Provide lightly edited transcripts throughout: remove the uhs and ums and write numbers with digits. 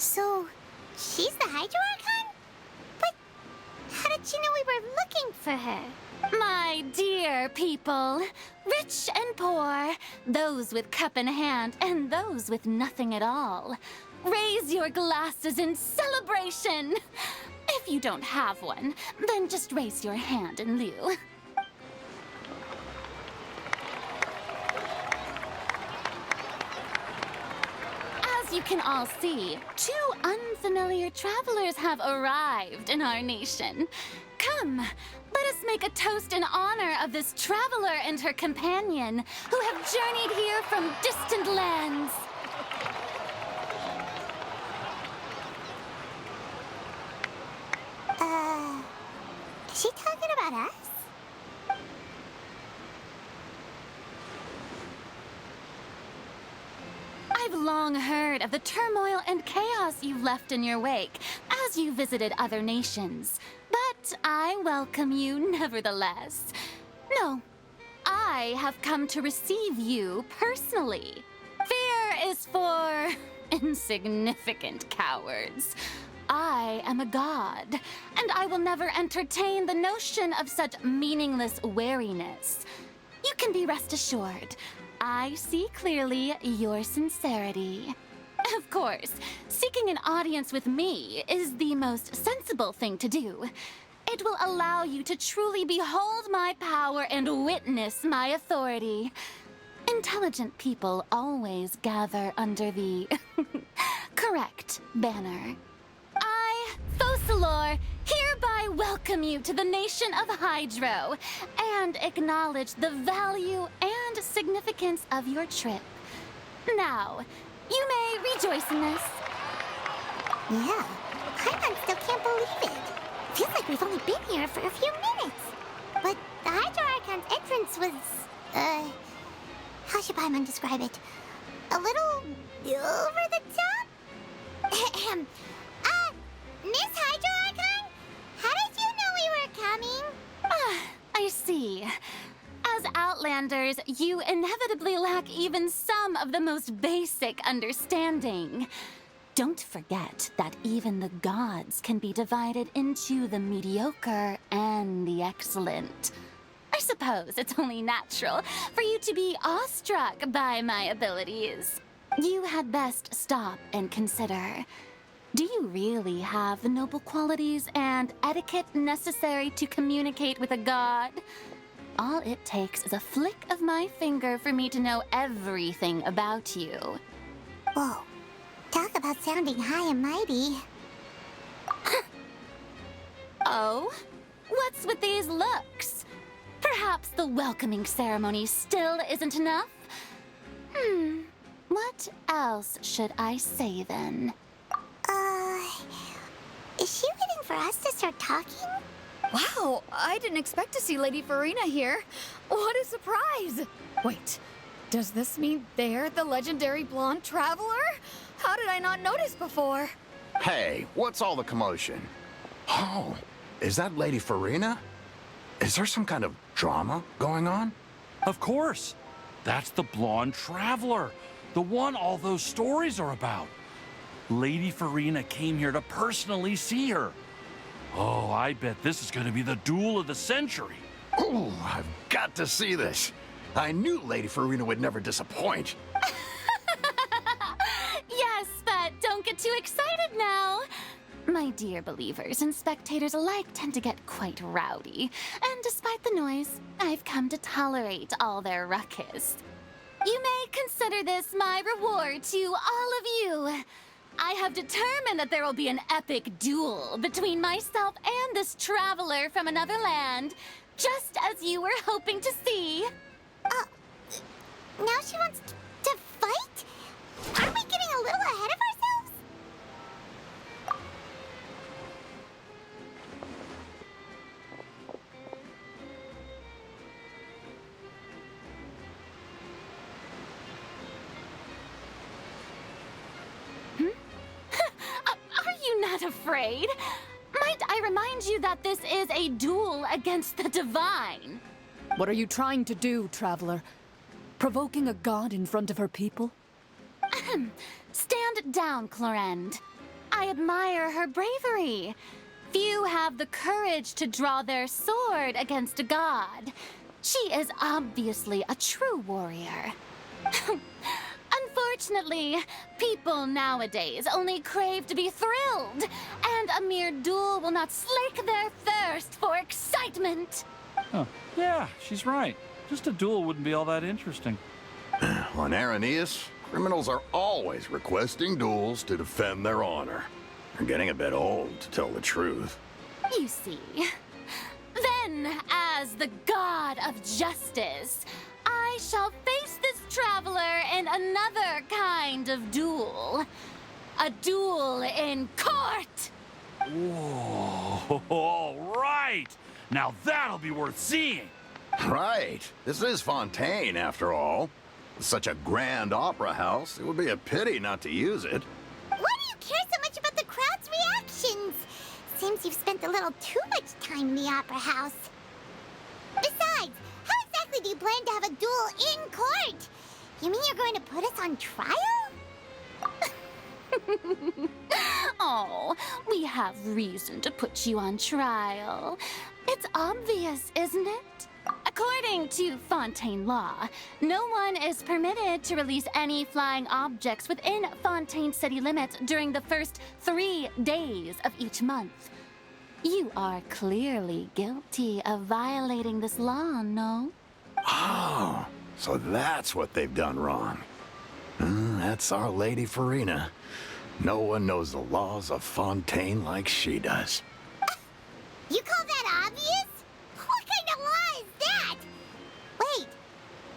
So, she's the Hydro Archon? But how did she know we were looking for her? My dear people, rich and poor, those with cup in hand and those with nothing at all, raise your glasses in celebration. If you don't have one, then just raise your hand in lieu. As you can all see, two unfamiliar travelers have arrived in our nation. Come, let us make a toast in honor of this traveler and her companion who have journeyed here from distant lands. Is she talking about us? I've long heard of the turmoil and chaos you've left in your wake as you visited other nations. But I welcome you nevertheless. No, I have come to receive you personally. Fear is for insignificant cowards. I am a god, and I will never entertain the notion of such meaningless wariness. You can be rest assured, I see clearly your sincerity. Of course, seeking an audience with me is the most sensible thing to do. It will allow you to truly behold my power and witness my authority. Intelligent people always gather under the correct banner. I, Focalor, hereby welcome you to the nation of Hydro and acknowledge the value and significance of your trip. Now, you may rejoice in this. Yeah, Paimon still can't believe it. Feels like we've only been here for a few minutes. But the Hydro Archon's entrance was, how should Paimon describe it? A little over the top? Miss Hydro Archon? How did you know we were coming? I see. As Outlanders, you inevitably lack even some of the most basic understanding. Don't forget that even the gods can be divided into the mediocre and the excellent. I suppose it's only natural for you to be awestruck by my abilities. You had best stop and consider. Do you really have the noble qualities and etiquette necessary to communicate with a god? All it takes is a flick of my finger for me to know everything about you. Whoa, talk about sounding high and mighty. Oh? What's with these looks? Perhaps the welcoming ceremony still isn't enough? What else should I say then? Is she waiting for us to start talking? Wow, I didn't expect to see Lady Farina here. What a surprise! Wait, does this mean they're the legendary blonde traveler? How did I not notice before? Hey, what's all the commotion? Oh, is that Lady Farina? Is there some kind of drama going on? Of course. That's the blonde traveler. The one all those stories are about. Lady Farina came here to personally see her. Oh, I bet this is going to be the duel of the century. Ooh, I've got to see this. I knew Lady Farina would never disappoint. Yes, but don't get too excited now. My dear believers and spectators alike tend to get quite rowdy, and despite the noise, I've come to tolerate all their ruckus. You may consider this my reward to all of you. I have determined that there will be an epic duel between myself and this traveler from another land, just as you were hoping to see. Now she wants to fight? Aren't we getting a little ahead of ourselves? Are you not afraid? Might I remind you that this is a duel against the divine? What are you trying to do, traveler? Provoking a god in front of her people? Stand down, Clorend. I admire her bravery. Few have the courage to draw their sword against a god. She is obviously a true warrior. Unfortunately, people nowadays only crave to be thrilled, and a mere duel will not slake their thirst for excitement. Huh. Yeah, she's right. Just a duel wouldn't be all that interesting. On Araneus, criminals are always requesting duels to defend their honor. They're getting a bit old, to tell the truth. You see. Then, as the god of justice, I shall face this traveler in another kind of duel. A duel in court! Whoa, all right! Now that'll be worth seeing! Right. This is Fontaine, after all. With such a grand opera house, it would be a pity not to use it. Why do you care so much about the crowd's reactions? Seems you've spent a little too much time in the opera house. Besides, how exactly do you plan to have a duel in court? You mean you're going to put us on trial? Oh, we have reason to put you on trial. It's obvious, isn't it? According to Fontaine law, no one is permitted to release any flying objects within Fontaine city limits during the first 3 days of each month. You are clearly guilty of violating this law, no? Oh, so that's what they've done wrong. That's our Lady Farina. No one knows the laws of Fontaine like she does. You call that obvious? What kind of law is that? Wait,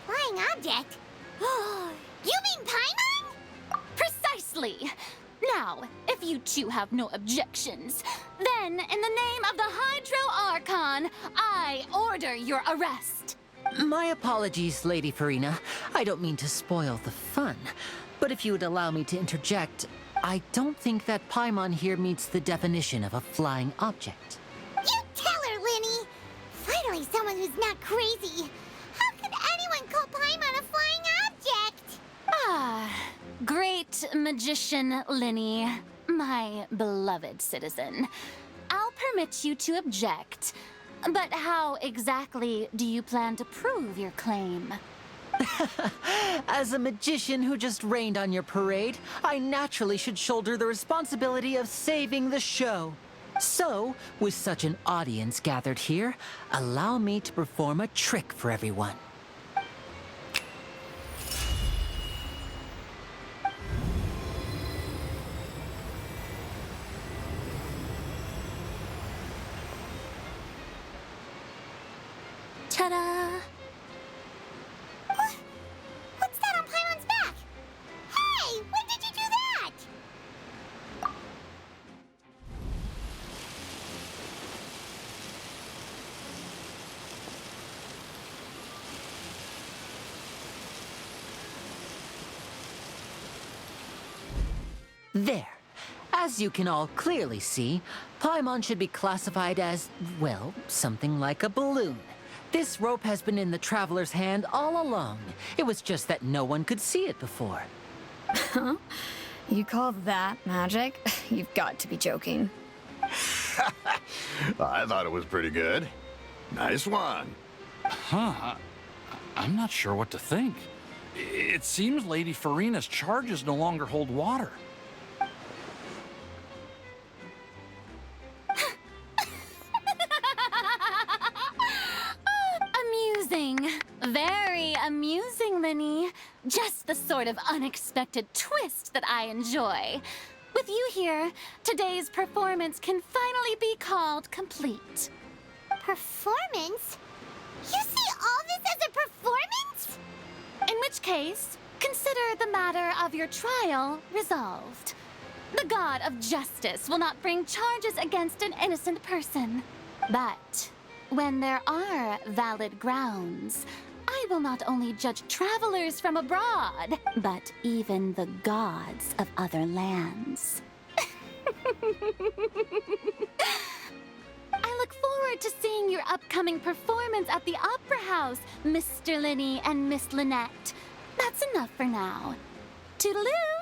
flying object? You mean Paimon? Precisely! Now, if you two have no objections, then in the name of the Hydro Archon, I order your arrest. My apologies, Lady Farina. I don't mean to spoil the fun. But if you would allow me to interject, I don't think that Paimon here meets the definition of a flying object. You tell her, Linny! Finally someone who's not crazy. How could anyone call Paimon a flying object? Ah, great magician Linny, my beloved citizen. I'll permit you to object. But how exactly do you plan to prove your claim? As a magician who just rained on your parade, I naturally should shoulder the responsibility of saving the show. So, with such an audience gathered here, allow me to perform a trick for everyone. Ta-da! What's that on Paimon's back? Hey, when did you do that? There. As you can all clearly see, Paimon should be classified as, well, something like a balloon. This rope has been in the traveler's hand all along. It was just that no one could see it before. Huh? You call that magic? You've got to be joking. I thought it was pretty good. Nice one. Huh? I'm not sure what to think. It seems Lady Farina's charges no longer hold water. Amusing. Very amusing, Linny. Just the sort of unexpected twist that I enjoy. With you here, today's performance can finally be called complete. Performance? You see all this as a performance? In which case, consider the matter of your trial resolved. The god of justice will not bring charges against an innocent person. But when there are valid grounds, I will not only judge travelers from abroad, but even the gods of other lands. I look forward to seeing your upcoming performance at the Opera House, Mr. Linny and Miss Lynette. That's enough for now. Toodaloo!